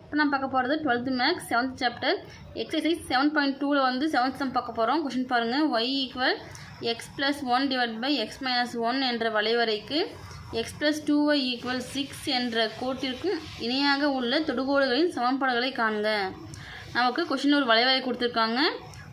இப்போ நான் பார்க்க போகிறது 12th maths 7th chapter exercise 7.2ல் வந்து 7th சம் பார்க்க போகிறோம். கொஷின் பாருங்கள். y = x + 1 / x - 1 என்ற வளைவரைக்கு x + 2y = 6 என்ற கோட்டிற்கும் இணையாக உள்ள தொடுகோடுகளின் சமன்பாடுகளை காண்க. நமக்கு கொஷின் ஒரு வளைவரை கொடுத்துருக்காங்க,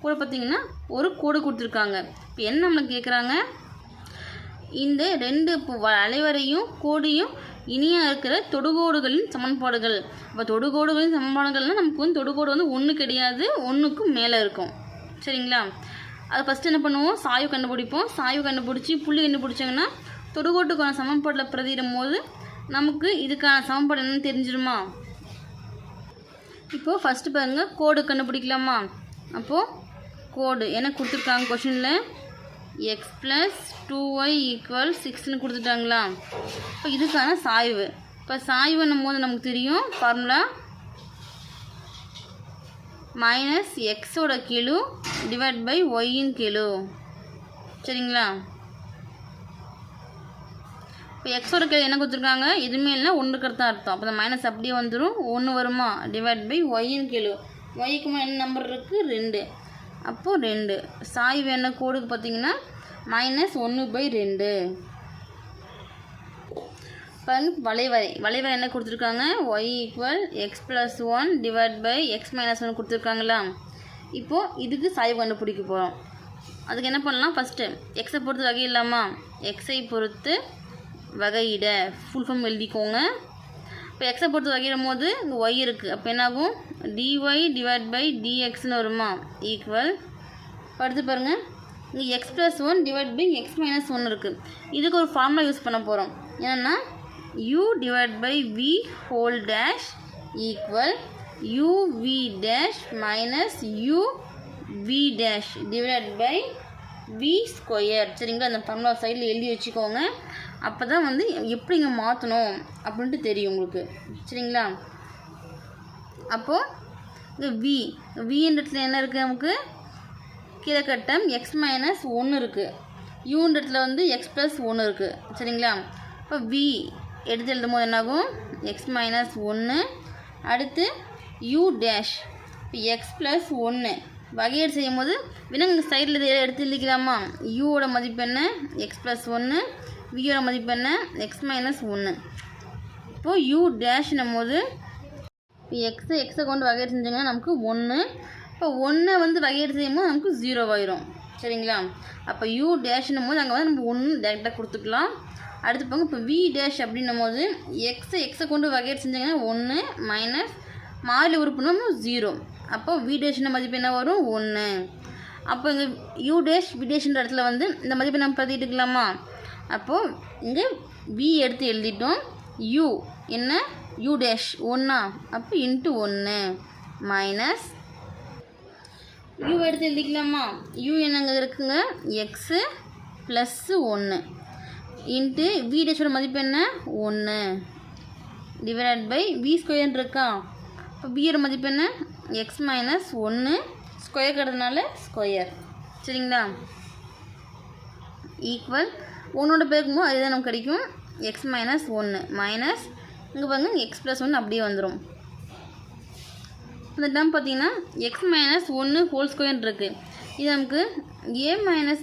கூட பார்த்திங்கன்னா ஒரு கோடு கொடுத்துருக்காங்க. இப்போ என்ன நம்மளுக்கு கேட்குறாங்க, இந்த ரெண்டு வளைவரையும் கோடையும் இனியாக இருக்கிற தொடுகோடுகளின் சமன்பாடுகள். இப்போ தொடுகோடுகளின் சமன்பாடுகள்னால் நமக்கு வந்து தொடுகோடு வந்து ஒன்று கிடையாது, ஒன்றுக்கும் மேலே இருக்கும். சரிங்களா? அதை ஃபஸ்ட்டு என்ன பண்ணுவோம், சாய்வு கண்டுபிடிப்போம். சாய்வு கண்டுபிடிச்சி புள்ளி கண்டுபிடிச்சாங்கன்னா தொடுகோட்டுக்கான சமன்பாட்டில் பிரதிடும் போது நமக்கு இதுக்கான சமன்பாடு என்னன்னு தெரிஞ்சிருமா? இப்போது ஃபஸ்ட்டு பாருங்கள், கோடு கண்டுபிடிக்கலாமா? அப்போது கோடு என்ன கொடுத்துருக்காங்க கொஷினில், x + 2y = 6ன்னு கொடுத்துட்டாங்களா? இப்போ இதுக்கான சாய்வு. இப்போ சாய்வுன்னும் போது நமக்கு தெரியும் ஃபார்முலா -xோட கெழு / y-ன் கெழு. சரிங்களா? இப்போ எக்ஸோட கெழு என்ன கொடுத்துருக்காங்க, எதுவுமே இல்லை, ஒன்றுக்கிறது தான் அர்த்தம். அப்போ அந்த மைனஸ் அப்படியே வந்துடும், 1 வருமா, / y-ன் கெழு. y-க்கு என்ன நம்பர் இருக்குது, 2. அப்போது 2. சாய்வு என்ன கோடுக்கு பார்த்தீங்கன்னா -1/2. பாருங்க, வளைவரை என்ன கொடுத்துருக்காங்க, y = x + 1 / x - 1 கொடுத்துருக்காங்களா? இப்போது இதுக்கு சாய்வு கண்டுபிடிக்க போகிறோம். அதுக்கு என்ன பண்ணலாம், ஃபஸ்ட்டு எக்ஸை பொறுத்து வகையிடலாமா? எக்ஸை பொறுத்து வகையிட ஃபுல் ஃபார்ம் எழுதிக்கோங்க. இப்போ எக்ஸை பொறுத்து வகையிடும் போது இங்கே ஒய் இருக்குது, அப்போ என்னாகும், dy / dxன்னு வருமா, ஈக்குவல். அடுத்து பாருங்கள், இங்கே x + 1 / x - 1 இருக்குது. இதுக்கு ஒரு ஃபார்முலா யூஸ் பண்ண போகிறோம். என்னென்னா u / v whole dash equal uv dash minus uv dash / v square. சரிங்களா? அந்த ஃபார்முலா சைடில் எழுதி வச்சுக்கோங்க. அப்போ தான் வந்து எப்படி இங்கே மாற்றணும் அப்படின்ட்டு தெரியும் உங்களுக்கு. சரிங்களா? அப்போது இங்கே வின்றதுல என்ன இருக்குது, நமக்கு கீழக்கட்டம் x - 1 இருக்குது, யூன்றதுல வந்து x + 1 இருக்குது. சரிங்களா? இப்போ v எடுத்து எழுதும் போது என்னாகும், x - 1. அடுத்து u டேஷ், இப்போ x + 1 வகையீடு செய்யும் போது வேணா இங்கே சைடில் இதை எடுத்து எழுதிக்கலாமா? யூவோட மதிப்பு என்ன, x + 1, வியோட மதிப்பு என்ன, x - 1. இப்போது u டேஷ்னும் போது இப்போ எக்ஸை கொண்டு வகையீடு செஞ்சாங்கன்னா நமக்கு 1. இப்போ 1 வந்து வகையீடு செய்யும் போது நமக்கு 0 ஆயிரும். சரிங்களா? அப்போ u டேஷ்னும் போது அங்கே வந்து நம்ம 1 டேரெக்டாக கொடுத்துக்கலாம். அடுத்து போங்க, இப்போ v டேஷ் அப்படின்னும் போது எக்ஸை கொண்டு வகையீடு செஞ்சாங்கன்னா 1 மைனஸ் மாறி உறுப்புனா 0. அப்போ v டேஷ்ன மதிப்பு என்ன வரும், 1. அப்போ இங்கே u டேஷ் v டேஷ்ன்ற இடத்துல வந்து இந்த மதிப்பை நம்ம பதிட்டுக்கலாமா? அப்போது இங்கே v எடுத்து எழுதிட்டோம், u என்ன, u டேஷ் 1. அப்போ இன்ட்டு 1 மைனஸ் u எடுத்து எழுதிக்கலாமா? u என்னங்க இருக்குங்க, x + 1 இன்ட்டு v டேஷோட மதிப்பு என்ன, 1 / v ஸ்கொயர் இருக்கா? இப்போ v-யோட மதிப்பு என்ன, x - 1 ஸ்கொயர் கிடைக்கிறதுனால ஸ்கொயர். சரிங்களா? ஈக்குவல் 1ஓட பேருக்கும்போது அதுதான் நமக்கு கிடைக்கும், x - 1 மைனஸ் இங்கே பாருங்க x + 1 அப்படியே வந்துடும். இந்த டேம் பார்த்தீங்கன்னா x - 1 ஹோல் ஸ்கொயர் இருக்குது. இது நமக்கு a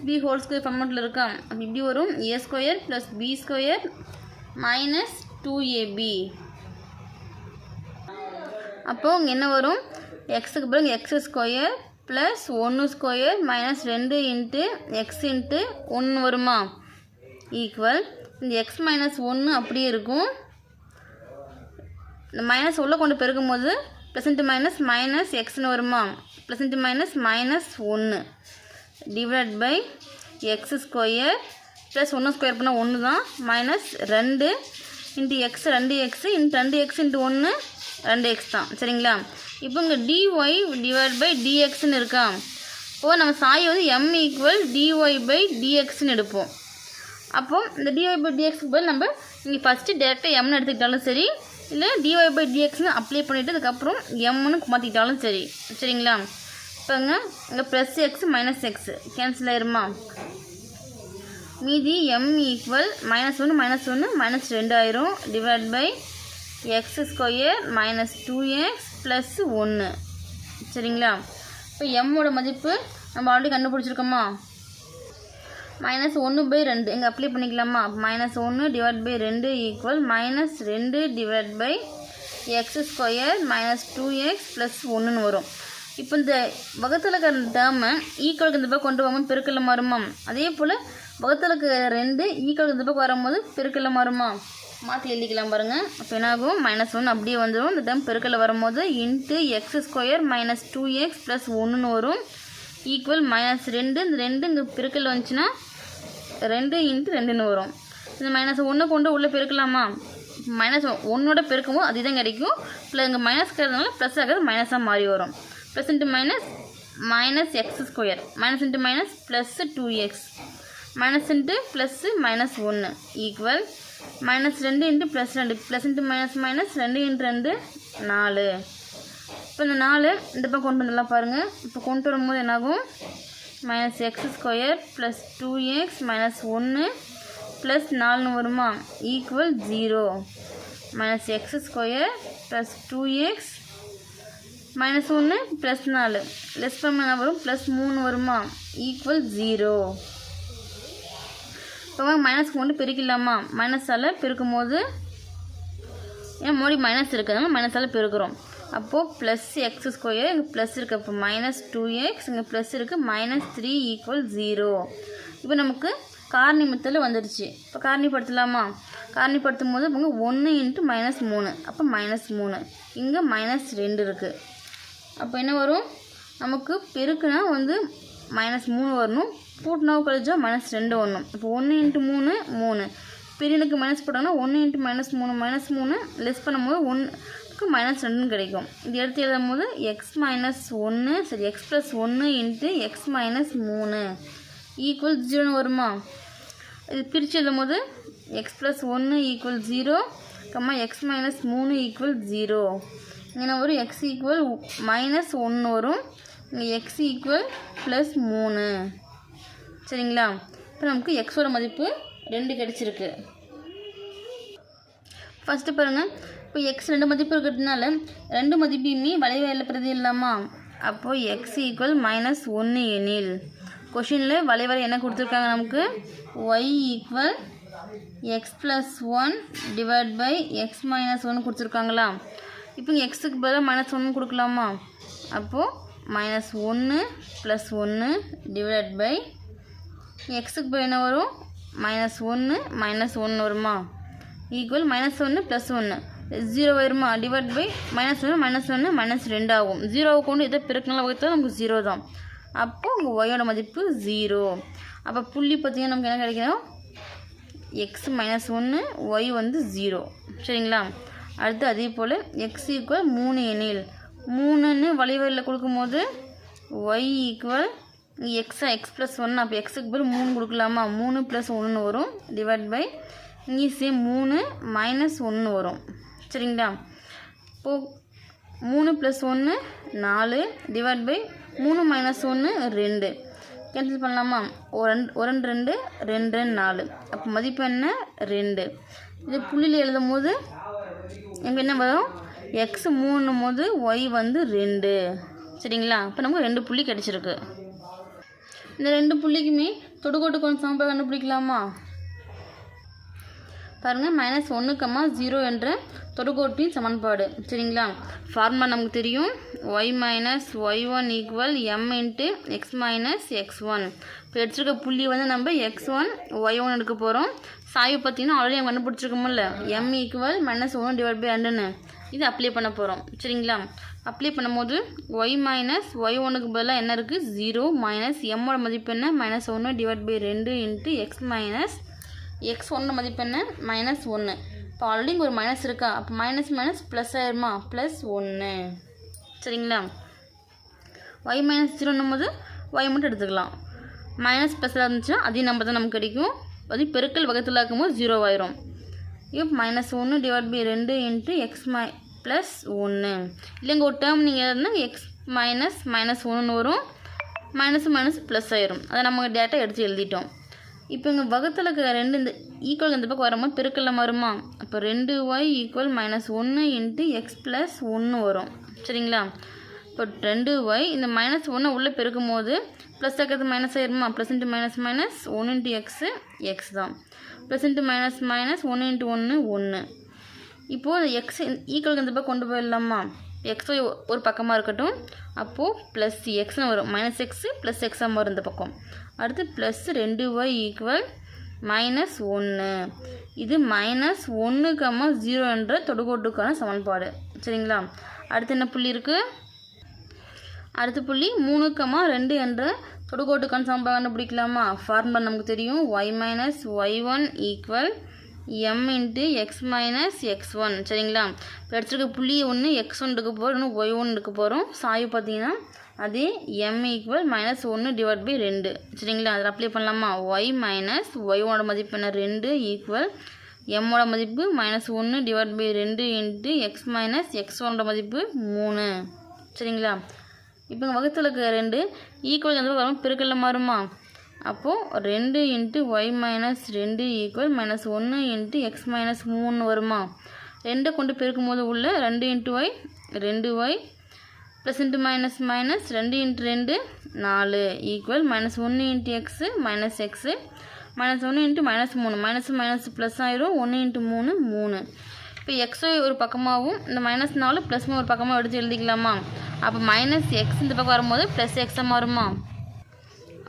- b ஹோல் ஸ்கொயர் ஃபார்மெட்டில் இருக்கா? அப்படி இப்படி வரும், a² + b² - 2ab. அப்போது இங்கே என்ன வரும், எக்ஸுக்கு பிறகு x² + 1² - 2 இன்ட்டு x இன்ட்டு 1 வருமா, ஈக்குவல் இந்த x - 1 அப்படியே இருக்கும். இந்த மைனஸ் உள்ள கொண்டு பெருக்கும் போது ப்ளஸ் இன்ட்டு மைனஸ் எக்ஸ்னு வருமா, ப்ளஸ் இன்ட்டு -1 / x² + 1² பண்ணால் 1 தான், -2 into x 2x into 2x into 1 2x தான். சரிங்களா? இப்போ இங்கே dy / dxன்னு இருக்கா? இப்போது நம்ம சாய் வந்து m = dy / dxன்னு எடுப்போம். அப்போது இந்த dy / dxக்கு பதில் நம்ம இங்கே ஃபஸ்ட்டு டேரெக்டாக mன்னு எடுத்துக்கிட்டாலும் சரி, இல்லை dy / dxன்னு அப்ளை பண்ணிவிட்டு அதுக்கப்புறம் mன்னு மாற்றிக்கிட்டாலும் சரி. சரிங்களா? இப்போங்க இங்கே +x -x கேன்சல் ஆயிருமா? மீதி m = -1 - 1 -2 ஆயிரும் / X square minus 2x plus 1. சரிங்களா? இப்போ எம்மோட மதிப்பு நம்ம ஆல்ரெடி கண்டுபிடிச்சிருக்கோமா? -1/2 இங்கே அப்ளை பண்ணிக்கலாமா? -1 divide by 2 equal -2 divide by x square minus 2x plus 1ன்னு வரும். இப்போ இந்த வகுத்தில் இருக்கிற டேர்மை ஈக்குவலுக்கு இந்த பக்கம் கொண்டு போகும்போது பெருக்கல்ல மாறுமா? அதே போல் வகுத்தில் இருக்கிற 2 ஈக்குவலுக்கு இந்த பக்கம் வரும்போது பெருக்கல்ல மாறுமா? மாற்றி எழுதிக்கலாம் பாருங்கள். அப்போ என்னாகும்? -1 அப்படியே வந்துடும். இந்த டேர்ம் பெருக்கல்ல வரும்போது into x square minus 2x plus 1ன்னு வரும். ஈக்குவல் -2 இந்த 2 இங்கே பெருக்கல் வந்துச்சுன்னா 2 × 2ன்னு வரும். இந்த -1 கொண்டு உள்ளே பெருக்கலாமா? -1ஓட பெருக்கும்போது அதுதான் கிடைக்கும். ப்ளஸ் இங்கே மைனஸ் இருக்கிறதுனால ப்ளஸ் ஆகிறது மைனஸாக மாறி வரும். Plus into minus minus X square minus into minus plus 2x minus into plus -1 equal -2 into +2 plus into minus minus 2 × 2 4. இப்போ இந்த 4 இந்த பக்கம் கொண்டு வந்துடலாம் பாருங்கள். இப்போ கொண்டு வரும்போது என்னாகும்? -x square plus 2x minus 1 plus 4ன்னு வருமா? Equal 0. -x square plus 2x minus 1 plus 4 less பண்ண என்ன வரும்? ப்ளஸ் 3 வருமா? ஈக்குவல் 0. இப்போ மைனஸ்க்கு கொண்டு பெருக்கலாமா? மைனஸால் பெருக்கும் போது ஏன் மோடி மைனஸ் இருக்கிறதுனால மைனஸால் பெருக்கிறோம். அப்போது ப்ளஸ் எக்ஸ் ஸ்கொயர் இங்கே ப்ளஸ் இருக்குது. அப்போ -2x இங்கே ப்ளஸ் இருக்குது -3 ஈக்குவல் 0. இப்போ நமக்கு காரணிமத்தில் வந்துடுச்சு. இப்போ காரணிப்படுத்தலாமா? காரணிப்படுத்தும் போது இங்கே 1 × -3 அப்போ -3 இங்கே -2 இருக்குது. அப்போ என்ன வரும்? நமக்கு பெருக்குனா வந்து -3 வரணும். கூட்டினா கழிச்சா -2 வரணும். இப்போ 1 × 3 3 பெரியனுக்கு மைனஸ் போட்டாங்கன்னா 1 × -3 லெஸ் பண்ணும்போது 1க்கு -2ன்னு கிடைக்கும். இது எடுத்து எழுதும் போது எக்ஸ் ப்ளஸ் 1 × x -3 ஈக்குவல் 0ன்னு வருமா? இது பிரித்து எழுதும் போது X plus 1 equal 0 X -3 equal 0. இங்கே வரும் எக்ஸ் ஈக்குவல் -1 வரும். இங்கே எக்ஸ் ஈக்குவல் +3. சரிங்களா? இப்போ நமக்கு எக்ஸோட மதிப்பு 2 கிடச்சிருக்கு. ஃபஸ்ட்டு பாருங்கள். இப்போ எக்ஸ் 2 மதிப்பு இருக்கிறதுனால 2 மதிப்பையுமே வளைவாயில் பிரதி இல்லாமா? அப்போது எக்ஸ் ஈக்குவல் -1 எனில் கொஷினில் வளைவரை என்ன கொடுத்துருக்காங்க நமக்கு? y equal X plus 1 divide by X -1 கொடுத்துருக்காங்களா? இப்போ இங்கே எக்ஸுக்கு பதிலாக -1 கொடுக்கலாமா? அப்போது -1 ப்ளஸ் 1 டிவைட் பை எக்ஸுக்கு பதில் என்ன வரும்? -1 வருமா? ஈக்குவல் -1 ப்ளஸ் 1 0 வருமா? டிவைட் பை -1 -2 ஆகும். 0வை கொண்டு எதை பெருக்கினாலும் வகுத்தால் நமக்கு 0 தான். அப்போது உங்கள் ஒய்யோட மதிப்பு 0. அப்போ புள்ளி பார்த்திங்கன்னா நமக்கு என்ன கிடைக்கணும்? எக்ஸ் -1 ஒய் வந்து 0. சரிங்களா? அடுத்து அதே போல் எக்ஸ் ஈக்குவல் 3 எனில் 3ன்னு வளைவரில் கொடுக்கும்போது ஒய் ஈக்குவல் எக்ஸ் ப்ளஸ் 1 அப்போ எக்ஸுக்கு பதில் 3 கொடுக்கலாமா? 3 + 1ன்னு வரும். டிவைட் பை இங்கே சேம் 3 -1 வரும். சரிங்களா? இப்போது 3 + 1 4 டிவைட் பை 3 -1 2 கேன்சல் பண்ணலாமா? 1 2 2 4 அப்போ மதிப்பு என்ன? 2. இது புள்ளியில் எழுதும் போது எங்கே என்ன வரும்? எக்ஸ் 3ன்னும் போது ஒய் வந்து 2. சரிங்களா? இப்போ நமக்கு 2 புள்ளி கிடச்சிருக்கு. இந்த 2 புள்ளிக்குமே தொடுகோட்டு கோண சமன்பாடு கண்டுபிடிக்கலாமா? பாருங்கள். -1, 0 என்ற தொடுகோட்டின் சமன்பாடு. சரிங்களா? ஃபார்முலா நமக்கு தெரியும். y - y1 equal m × x - x1. இப்போ எடுத்துருக்க புள்ளி வந்து நம்ம x1 y1 எடுக்க போகிறோம். சாய்வு பார்த்திங்கன்னா ஆல்ரெடி நம்ம கண்டுபிடிச்சிருக்கோம்ல m ஈக்குவல் -1 டிவைட் பை 2ன்னு இது அப்ளை பண்ண போகிறோம். சரிங்களா? அப்ளை பண்ணும்போது y - y1க்கு பதிலாக என்ன இருக்குது? 0 mோட மதிப்பு என்ன? -1 டிவைட் பை 2 × x1 மதிப்பு என்ன? -1. இப்போ ஆல்ரெடி இங்கே ஒரு மைனஸ் இருக்கா? அப்போ மைனஸ் ப்ளஸ் ஆயிருமா? +1. சரிங்களா? y -0ன்னும் போது y மட்டும் எடுத்துக்கலாம். மைனஸ் ப்ளஸில் இருந்துச்சுன்னா அதே நம்பர் தான் நமக்கு கிடைக்கும். அது பெருக்கல் வகத்தில் இருக்கும்போது 0 ஆயிரும். இப்போ -1 டிவைட் பை 2 × x +1. இல்லைங்க ஒரு டேர்ம் நீங்கள் எதுனா எக்ஸ் -1ன்னு வரும். மைனஸ் ப்ளஸ் ஆயிரும். அதை நம்ம டேட்டா எடுத்து எழுதிட்டோம். இப்போ இங்கே வகுத்தில் இருக்க 2 இந்த ஈக்குவல் இந்த பக்கம் வரும்போது பெருக்கல்ல வருமா? அப்போ 2y equal -1 into X plus 1 வரும். சரிங்களா? இப்போ 2y இந்த -1 உள்ளே பெருக்கும் போது ப்ளஸ் இருக்கிறது மைனஸ் ஆயிருமா? Plus into minus minus 1 into x தான். Plus into minus minus 1 into 1 1. இப்போது எக்ஸ் ஈக்குவலுக்கு இந்த பக்கம் கொண்டு போயிடலாமா? எக்ஸை ஒரு பக்கமாக இருக்கட்டும். அப்போது ப்ளஸ் எக்ஸ்னு வரும். -x ப்ளஸ் எக்ஸாக வரும் இந்த பக்கம். அடுத்து ப்ளஸ் 2y ஈக்குவல் -1. இது -1, 0 என்ற தொடுகோட்டுக்கான சமன்பாடு. சரிங்களா? அடுத்து என்ன புள்ளி இருக்குது? அடுத்த புள்ளி 3, 2 என்ற தொடுகோட்டுக்கான சமன்பாடு கண்டுபிடிக்கலாமா? ஃபார்முலா நமக்கு தெரியும். y minus y1 equal m into X minus x1. சரிங்களா? இப்போ எடுத்துருக்க புள்ளி ஒன்று x1 எடுக்க போகிறோம், இன்னும் y1 எடுக்க போகிறோம். சாய்வு பார்த்தீங்கன்னா அதே m ஈக்குவல் -1 டிவைட் பை 2. சரிங்களா? அதில் அப்ளை பண்ணலாமா? y மைனஸ் y1 மதிப்பு என்ன? 2 ஈக்குவல் m மதிப்பு -1 divide by 2 into X minus x1 மதிப்பு 3. சரிங்களா? இப்போ இங்கே வகுத்தில் இருக்க 2 ஈக்குவல் வந்து வரும், பெருக்கல்ல மாறுமா? அப்போது 2 into Y minus 2 equal -1 into X minus 3 வருமா? 2 கொண்டு பெருக்கும் போது உள்ள 2 into Y 2y plus into minus minus 2 into 2 4 equal -1 into X minus X -1 into -3 minus plus ஆயிரும். 1 இன்ட்டு 3 3. இப்போ எக்ஸை ஒரு பக்கமாகவும் இந்த -4 ப்ளஸ் ஒரு பக்கமாக எடுத்து எழுதிக்கலாமா? அப்போ -x இந்த பக்கம் வரும்போது ப்ளஸ் எக்ஸாக மாறுமா?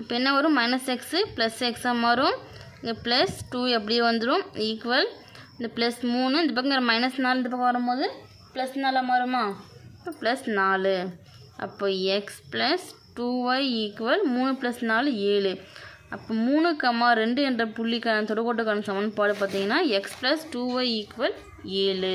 இப்போ என்ன வரும்? -x ப்ளஸ் எக்ஸாக மாறும். இங்கே ப்ளஸ் 2 அப்படியே வந்துடும் ஈக்குவல் இந்த ப்ளஸ் 3 இந்த பக்கம் -4 இந்த பக்கம் வரும்போது ப்ளஸ் 4 மாறுமா? இப்போ ப்ளஸ் 4. அப்போ எக்ஸ் ப்ளஸ் 2y ஈக்குவல் 3 + 4 7. அப்போ 3, 2 என்ற புள்ளிக்கான தொடுகோட்டுக்கான சமன்பாடு பார்த்தீங்கன்னா எக்ஸ் ப்ளஸ் 2y ஈக்குவல் 7.